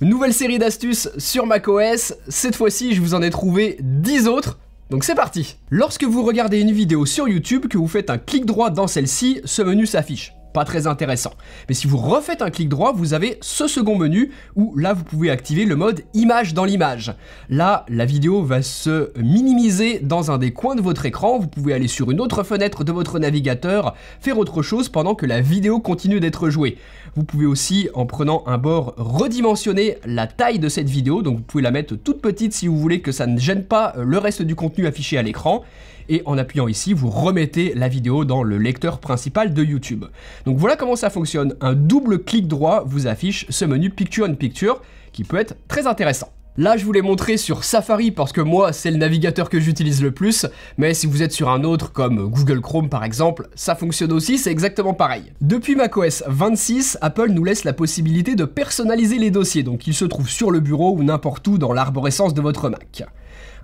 Nouvelle série d'astuces sur macOS, cette fois-ci je vous en ai trouvé 10 autres, donc c'est parti. Lorsque vous regardez une vidéo sur YouTube, que vous faites un clic droit dans celle-ci, ce menu s'affiche. Pas très intéressant. Mais si vous refaites un clic droit, vous avez ce second menu où là vous pouvez activer le mode image dans l'image. Là, la vidéo va se minimiser dans un des coins de votre écran, vous pouvez aller sur une autre fenêtre de votre navigateur, faire autre chose pendant que la vidéo continue d'être jouée. Vous pouvez aussi, en prenant un bord, redimensionner la taille de cette vidéo, donc vous pouvez la mettre toute petite si vous voulez que ça ne gêne pas le reste du contenu affiché à l'écran. Et en appuyant ici, vous remettez la vidéo dans le lecteur principal de YouTube. Donc voilà comment ça fonctionne. Un double clic droit vous affiche ce menu Picture in Picture qui peut être très intéressant. Là, je vous l'ai montré sur Safari parce que moi, c'est le navigateur que j'utilise le plus, mais si vous êtes sur un autre comme Google Chrome par exemple, ça fonctionne aussi, c'est exactement pareil. Depuis macOS 26, Apple nous laisse la possibilité de personnaliser les dossiers, donc ils se trouvent sur le bureau ou n'importe où dans l'arborescence de votre Mac.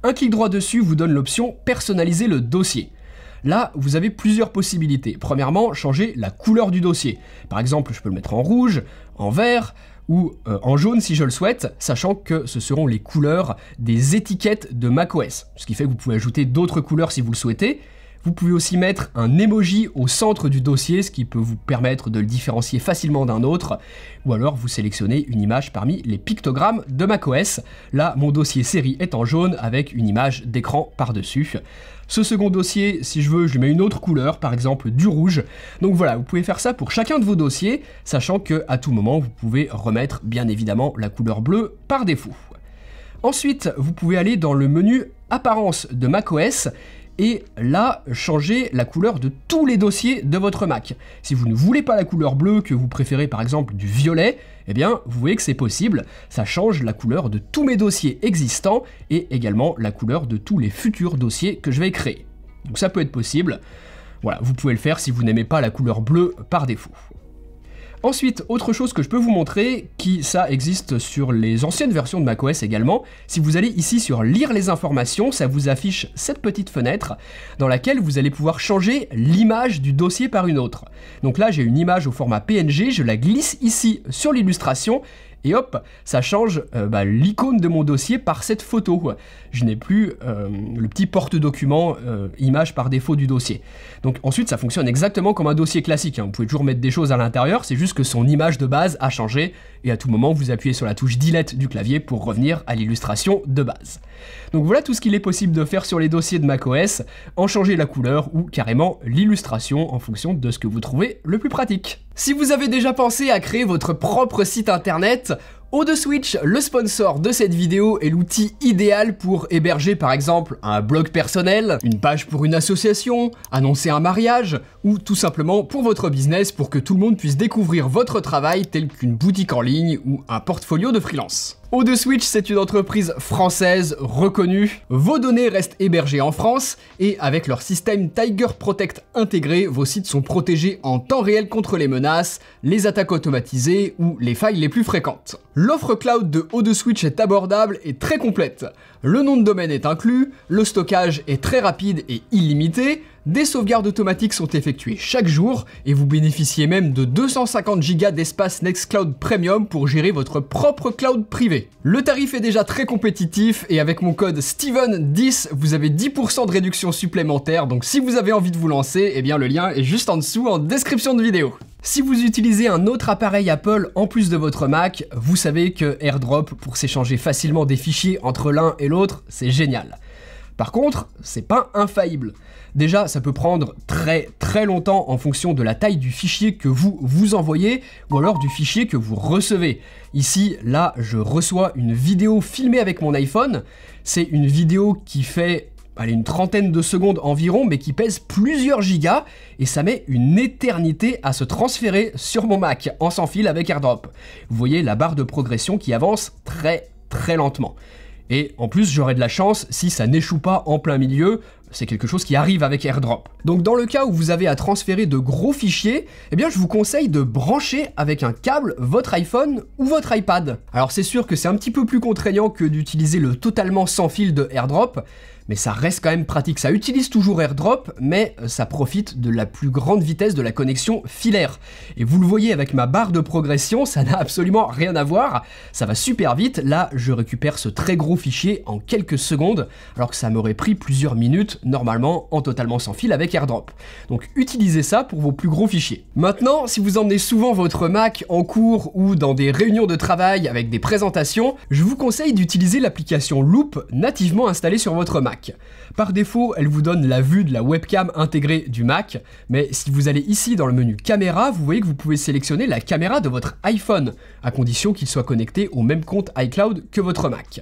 Un clic droit dessus vous donne l'option « Personnaliser le dossier ». Là, vous avez plusieurs possibilités. Premièrement, changer la couleur du dossier. Par exemple, je peux le mettre en rouge, en vert ou en jaune si je le souhaite, sachant que ce seront les couleurs des étiquettes de macOS. Ce qui fait que vous pouvez ajouter d'autres couleurs si vous le souhaitez. Vous pouvez aussi mettre un emoji au centre du dossier, ce qui peut vous permettre de le différencier facilement d'un autre. Ou alors vous sélectionnez une image parmi les pictogrammes de macOS. Là, mon dossier série est en jaune avec une image d'écran par-dessus. Ce second dossier, si je veux, je lui mets une autre couleur, par exemple du rouge. Donc voilà, vous pouvez faire ça pour chacun de vos dossiers, sachant qu'à tout moment, vous pouvez remettre bien évidemment la couleur bleue par défaut. Ensuite, vous pouvez aller dans le menu Apparence de macOS et là, changer la couleur de tous les dossiers de votre Mac. Si vous ne voulez pas la couleur bleue, que vous préférez par exemple du violet, eh bien, vous voyez que c'est possible, ça change la couleur de tous mes dossiers existants et également la couleur de tous les futurs dossiers que je vais créer. Donc ça peut être possible, voilà, vous pouvez le faire si vous n'aimez pas la couleur bleue par défaut. Ensuite, autre chose que je peux vous montrer, ça existe sur les anciennes versions de macOS également, si vous allez ici sur Lire les informations, ça vous affiche cette petite fenêtre dans laquelle vous allez pouvoir changer l'image du dossier par une autre. Donc là, j'ai une image au format PNG, je la glisse ici sur l'illustration, et hop, ça change l'icône de mon dossier par cette photo. Je n'ai plus le petit porte-document image par défaut du dossier. Donc ensuite, ça fonctionne exactement comme un dossier classique. Vous pouvez toujours mettre des choses à l'intérieur, c'est juste que son image de base a changé. Et à tout moment, vous appuyez sur la touche Delete du clavier pour revenir à l'illustration de base. Donc voilà tout ce qu'il est possible de faire sur les dossiers de macOS, en changer la couleur ou carrément l'illustration en fonction de ce que vous trouvez le plus pratique. Si vous avez déjà pensé à créer votre propre site internet, O2Switch, le sponsor de cette vidéo, est l'outil idéal pour héberger par exemple un blog personnel, une page pour une association, annoncer un mariage, ou tout simplement pour votre business pour que tout le monde puisse découvrir votre travail tel qu'une boutique en ligne ou un portfolio de freelance. O2Switch, c'est une entreprise française reconnue. Vos données restent hébergées en France et avec leur système Tiger Protect intégré, vos sites sont protégés en temps réel contre les menaces, les attaques automatisées ou les failles les plus fréquentes. L'offre cloud de O2Switch est abordable et très complète. Le nom de domaine est inclus, le stockage est très rapide et illimité, des sauvegardes automatiques sont effectuées chaque jour et vous bénéficiez même de 250 Go d'espace Nextcloud Premium pour gérer votre propre cloud privé. Le tarif est déjà très compétitif et avec mon code Steven10, vous avez 10% de réduction supplémentaire, donc si vous avez envie de vous lancer, eh bien le lien est juste en dessous en description de vidéo. Si vous utilisez un autre appareil Apple en plus de votre Mac, vous savez que AirDrop, pour s'échanger facilement des fichiers entre l'un et l'autre, c'est génial. Par contre, c'est pas infaillible. Déjà, ça peut prendre très longtemps en fonction de la taille du fichier que vous envoyez ou alors du fichier que vous recevez. Ici, là, je reçois une vidéo filmée avec mon iPhone. C'est une vidéo qui fait une trentaine de secondes environ, mais qui pèse plusieurs gigas et ça met une éternité à se transférer sur mon Mac en sans fil avec AirDrop. Vous voyez la barre de progression qui avance très lentement. Et en plus, j'aurai de la chance si ça n'échoue pas en plein milieu, c'est quelque chose qui arrive avec AirDrop. Donc dans le cas où vous avez à transférer de gros fichiers, eh bien je vous conseille de brancher avec un câble votre iPhone ou votre iPad. Alors c'est sûr que c'est un petit peu plus contraignant que d'utiliser le totalement sans fil de AirDrop, mais ça reste quand même pratique. Ça utilise toujours AirDrop, mais ça profite de la plus grande vitesse de la connexion filaire. Et vous le voyez avec ma barre de progression, ça n'a absolument rien à voir, ça va super vite. Là, je récupère ce très gros fichier en quelques secondes, alors que ça m'aurait pris plusieurs minutes, normalement, en totalement sans fil avec AirDrop. Donc utilisez ça pour vos plus gros fichiers. Maintenant, si vous emmenez souvent votre Mac en cours ou dans des réunions de travail avec des présentations, je vous conseille d'utiliser l'application Loop nativement installée sur votre Mac. Par défaut, elle vous donne la vue de la webcam intégrée du Mac, mais si vous allez ici dans le menu caméra, vous voyez que vous pouvez sélectionner la caméra de votre iPhone, à condition qu'il soit connecté au même compte iCloud que votre Mac.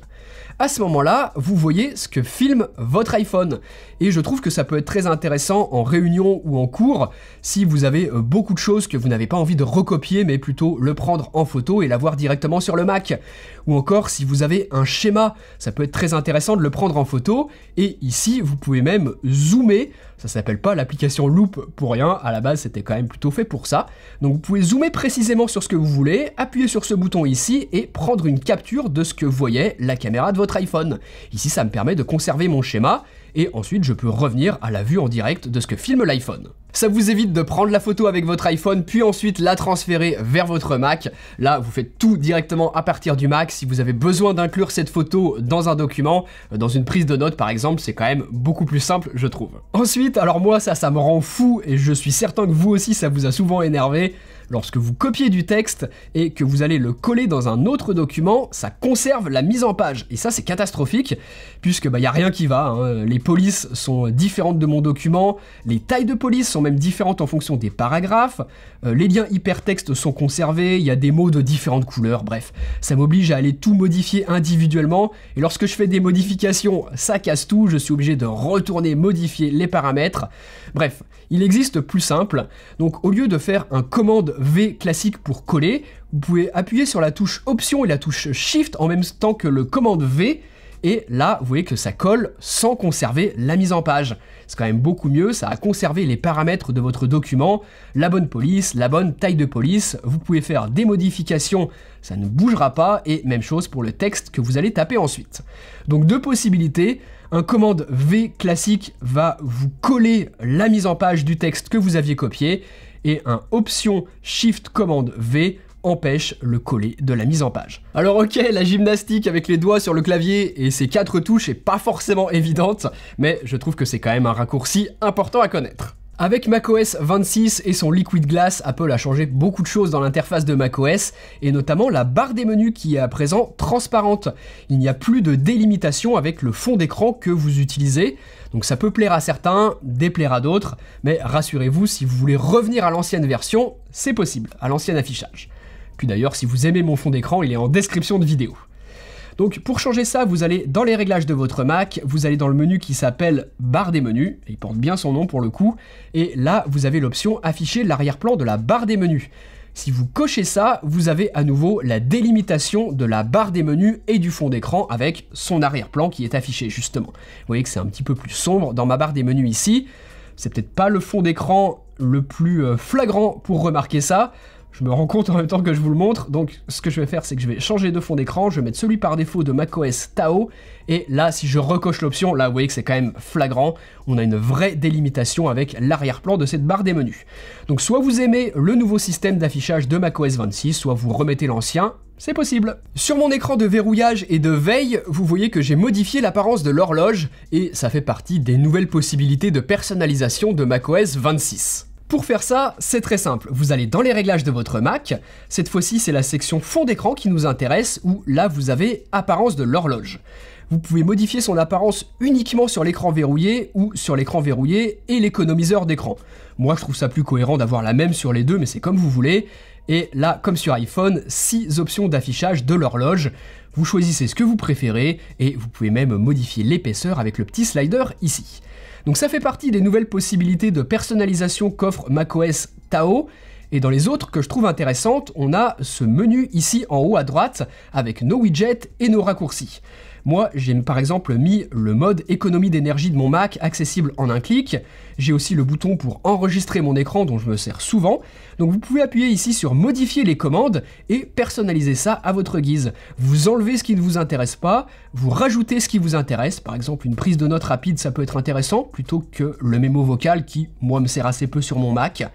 À ce moment-là, vous voyez ce que filme votre iPhone. Et je trouve que ça peut être très intéressant en réunion ou en cours si vous avez beaucoup de choses que vous n'avez pas envie de recopier, mais plutôt le prendre en photo et l'avoir directement sur le Mac. Ou encore si vous avez un schéma, ça peut être très intéressant de le prendre en photo. Et ici, vous pouvez même zoomer. Ça s'appelle pas l'application Loop pour rien, à la base c'était quand même plutôt fait pour ça. Donc vous pouvez zoomer précisément sur ce que vous voulez, appuyer sur ce bouton ici et prendre une capture de ce que voyait la caméra de votre iPhone. Ici ça me permet de conserver mon schéma et ensuite je peux revenir à la vue en direct de ce que filme l'iPhone. Ça vous évite de prendre la photo avec votre iPhone puis ensuite la transférer vers votre Mac. Là, vous faites tout directement à partir du Mac. Si vous avez besoin d'inclure cette photo dans un document, dans une prise de notes par exemple, c'est quand même beaucoup plus simple, je trouve. Ensuite, alors moi ça me rend fou et je suis certain que vous aussi ça vous a souvent énervé. Lorsque vous copiez du texte et que vous allez le coller dans un autre document, ça conserve la mise en page. Et ça, c'est catastrophique, puisque y a rien qui va, hein. Les polices sont différentes de mon document, les tailles de police sont même différentes en fonction des paragraphes, les liens hypertextes sont conservés, il y a des mots de différentes couleurs, bref. Ça m'oblige à aller tout modifier individuellement, et lorsque je fais des modifications, ça casse tout, je suis obligé de retourner modifier les paramètres. Bref, il existe plus simple, donc au lieu de faire un commande V classique pour coller, vous pouvez appuyer sur la touche Option et la touche Shift en même temps que le commande V, et là, vous voyez que ça colle sans conserver la mise en page. C'est quand même beaucoup mieux, ça a conservé les paramètres de votre document, la bonne police, la bonne taille de police, vous pouvez faire des modifications, ça ne bougera pas, et même chose pour le texte que vous allez taper ensuite. Donc deux possibilités, un commande V classique va vous coller la mise en page du texte que vous aviez copié, et un option Shift commande V empêche le coller de la mise en page. Alors ok, la gymnastique avec les doigts sur le clavier et ces 4 touches est pas forcément évidente, mais je trouve que c'est quand même un raccourci important à connaître. Avec macOS 26 et son Liquid Glass, Apple a changé beaucoup de choses dans l'interface de macOS, et notamment la barre des menus qui est à présent transparente. Il n'y a plus de délimitation avec le fond d'écran que vous utilisez, donc ça peut plaire à certains, déplaire à d'autres, mais rassurez-vous, si vous voulez revenir à l'ancienne version, c'est possible, à l'ancien affichage. Puis d'ailleurs, si vous aimez mon fond d'écran, il est en description de vidéo. Donc pour changer ça, vous allez dans les réglages de votre Mac, vous allez dans le menu qui s'appelle barre des menus, et il porte bien son nom pour le coup, et là vous avez l'option afficher l'arrière-plan de la barre des menus. Si vous cochez ça, vous avez à nouveau la délimitation de la barre des menus et du fond d'écran avec son arrière-plan qui est affiché justement. Vous voyez que c'est un petit peu plus sombre dans ma barre des menus ici, c'est peut-être pas le fond d'écran le plus flagrant pour remarquer ça. Je me rends compte en même temps que je vous le montre, donc ce que je vais faire, c'est que je vais changer de fond d'écran, je vais mettre celui par défaut de macOS Tao, et là, si je recoche l'option, là, vous voyez que c'est quand même flagrant, on a une vraie délimitation avec l'arrière-plan de cette barre des menus. Donc soit vous aimez le nouveau système d'affichage de macOS 26, soit vous remettez l'ancien, c'est possible. Sur mon écran de verrouillage et de veille, vous voyez que j'ai modifié l'apparence de l'horloge, et ça fait partie des nouvelles possibilités de personnalisation de macOS 26. Pour faire ça, c'est très simple, vous allez dans les réglages de votre Mac, cette fois-ci c'est la section fond d'écran qui nous intéresse, où là vous avez apparence de l'horloge. Vous pouvez modifier son apparence uniquement sur l'écran verrouillé ou sur l'écran verrouillé et l'économiseur d'écran. Moi je trouve ça plus cohérent d'avoir la même sur les deux, mais c'est comme vous voulez. Et là, comme sur iPhone, 6 options d'affichage de l'horloge. Vous choisissez ce que vous préférez et vous pouvez même modifier l'épaisseur avec le petit slider ici. Donc ça fait partie des nouvelles possibilités de personnalisation qu'offre macOS Tao. Et dans les autres que je trouve intéressantes, on a ce menu ici en haut à droite avec nos widgets et nos raccourcis. Moi, j'ai par exemple mis le mode économie d'énergie de mon Mac accessible en un clic. J'ai aussi le bouton pour enregistrer mon écran dont je me sers souvent. Donc vous pouvez appuyer ici sur modifier les commandes et personnaliser ça à votre guise. Vous enlevez ce qui ne vous intéresse pas, vous rajoutez ce qui vous intéresse. Par exemple, une prise de notes rapide, ça peut être intéressant plutôt que le mémo vocal qui, moi, me sert assez peu sur mon Mac.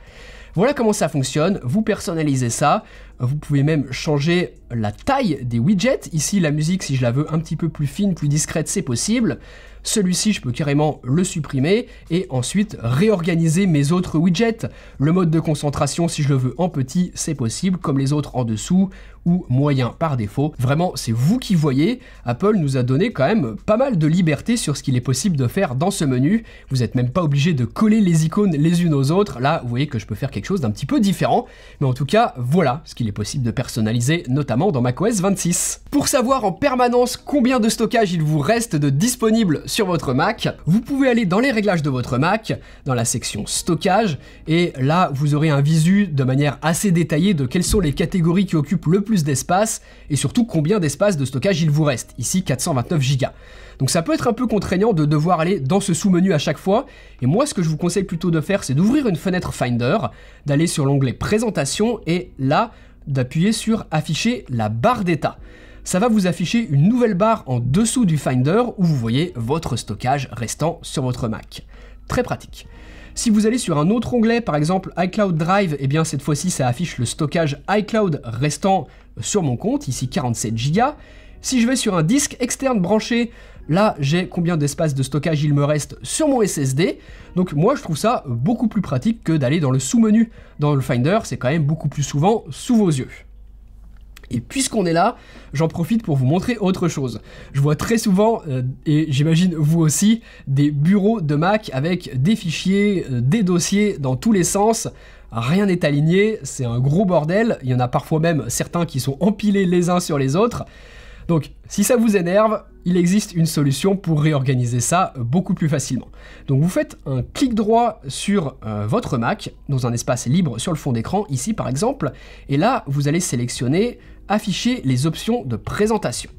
Voilà comment ça fonctionne, vous personnalisez ça, vous pouvez même changer la taille des widgets. Ici, la musique, si je la veux un petit peu plus fine, plus discrète, c'est possible. Celui-ci, je peux carrément le supprimer et ensuite réorganiser mes autres widgets. Le mode de concentration, si je le veux en petit, c'est possible, comme les autres en dessous ou moyen par défaut. Vraiment, c'est vous qui voyez. Apple nous a donné quand même pas mal de liberté sur ce qu'il est possible de faire dans ce menu. Vous n'êtes même pas obligé de coller les icônes les unes aux autres. Là, vous voyez que je peux faire quelque chose d'un petit peu différent. Mais en tout cas, voilà ce qu'il est possible de personnaliser, notamment dans macOS 26. Pour savoir en permanence combien de stockage il vous reste de disponible sur votre Mac, vous pouvez aller dans les réglages de votre Mac, dans la section stockage, et là, vous aurez un visu de manière assez détaillée de quelles sont les catégories qui occupent le plus d'espace et surtout combien d'espace de stockage il vous reste. Ici 429 Go. Donc ça peut être un peu contraignant de devoir aller dans ce sous-menu à chaque fois, et moi ce que je vous conseille plutôt de faire, c'est d'ouvrir une fenêtre Finder, d'aller sur l'onglet Présentation et là d'appuyer sur Afficher la barre d'état. Ça va vous afficher une nouvelle barre en dessous du Finder où vous voyez votre stockage restant sur votre Mac. Très pratique. Si vous allez sur un autre onglet, par exemple iCloud Drive, et bien cette fois-ci ça affiche le stockage iCloud restant sur mon compte, ici 47 Go. Si je vais sur un disque externe branché, là j'ai combien d'espace de stockage il me reste sur mon SSD. Donc moi je trouve ça beaucoup plus pratique que d'aller dans le sous-menu. Dans le Finder, c'est quand même beaucoup plus souvent sous vos yeux. Et puisqu'on est là, j'en profite pour vous montrer autre chose. Je vois très souvent, et j'imagine vous aussi, des bureaux de Mac avec des fichiers, des dossiers dans tous les sens. Rien n'est aligné, c'est un gros bordel. Il y en a parfois même certains qui sont empilés les uns sur les autres. Donc, si ça vous énerve, il existe une solution pour réorganiser ça beaucoup plus facilement. Donc vous faites un clic droit sur votre Mac, dans un espace libre sur le fond d'écran, ici par exemple, et là, vous allez sélectionner « Afficher les options de présentation ».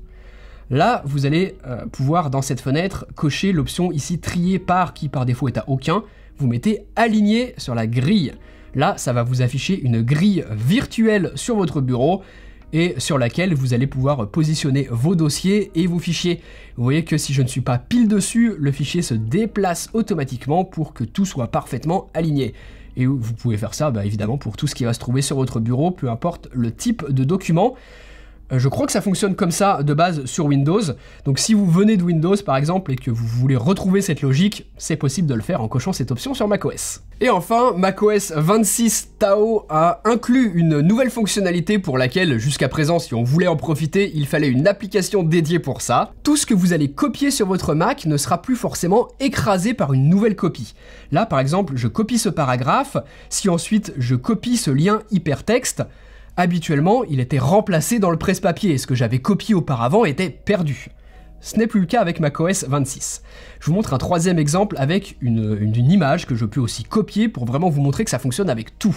Là, vous allez pouvoir, dans cette fenêtre, cocher l'option ici « Trier par » qui par défaut est à aucun. Vous mettez « Aligner » sur la grille. Là, ça va vous afficher une grille virtuelle sur votre bureau, et sur laquelle vous allez pouvoir positionner vos dossiers et vos fichiers. Vous voyez que si je ne suis pas pile dessus, le fichier se déplace automatiquement pour que tout soit parfaitement aligné. Et vous pouvez faire ça évidemment pour tout ce qui va se trouver sur votre bureau, peu importe le type de document. Je crois que ça fonctionne comme ça de base sur Windows, donc si vous venez de Windows par exemple et que vous voulez retrouver cette logique, c'est possible de le faire en cochant cette option sur macOS. Et enfin, macOS 26 Tao a inclus une nouvelle fonctionnalité pour laquelle jusqu'à présent, si on voulait en profiter, il fallait une application dédiée pour ça. Tout ce que vous allez copier sur votre Mac ne sera plus forcément écrasé par une nouvelle copie. Là par exemple, je copie ce paragraphe, si ensuite je copie ce lien hypertexte, habituellement, il était remplacé dans le presse-papier et ce que j'avais copié auparavant était perdu. Ce n'est plus le cas avec macOS 26. Je vous montre un troisième exemple avec une image que je peux aussi copier pour vraiment vous montrer que ça fonctionne avec tout.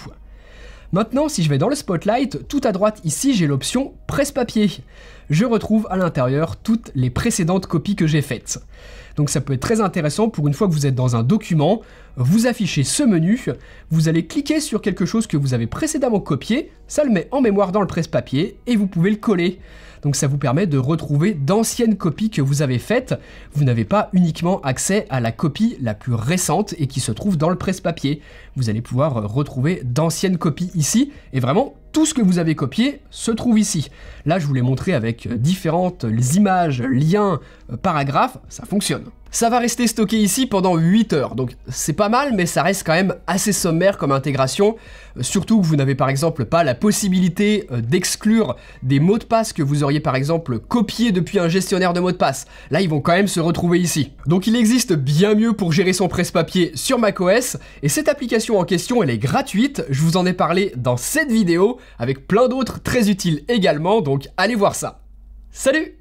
Maintenant, si je vais dans le Spotlight, tout à droite ici, j'ai l'option presse-papier. Je retrouve à l'intérieur toutes les précédentes copies que j'ai faites. Donc ça peut être très intéressant pour une fois que vous êtes dans un document, vous affichez ce menu, vous allez cliquer sur quelque chose que vous avez précédemment copié, ça le met en mémoire dans le presse-papier et vous pouvez le coller. Donc ça vous permet de retrouver d'anciennes copies que vous avez faites. Vous n'avez pas uniquement accès à la copie la plus récente et qui se trouve dans le presse-papier. Vous allez pouvoir retrouver d'anciennes copies ici et vraiment tout ce que vous avez copié se trouve ici. Là, je vous l'ai montré avec différentes images, liens, paragraphes, ça fonctionne. Ça va rester stocké ici pendant 8 heures, donc c'est pas mal, mais ça reste quand même assez sommaire comme intégration, surtout que vous n'avez par exemple pas la possibilité d'exclure des mots de passe que vous auriez par exemple copiés depuis un gestionnaire de mots de passe. Là, ils vont quand même se retrouver ici. Donc il existe bien mieux pour gérer son presse-papier sur macOS, et cette application en question, elle est gratuite, je vous en ai parlé dans cette vidéo, avec plein d'autres très utiles également, donc allez voir ça. Salut!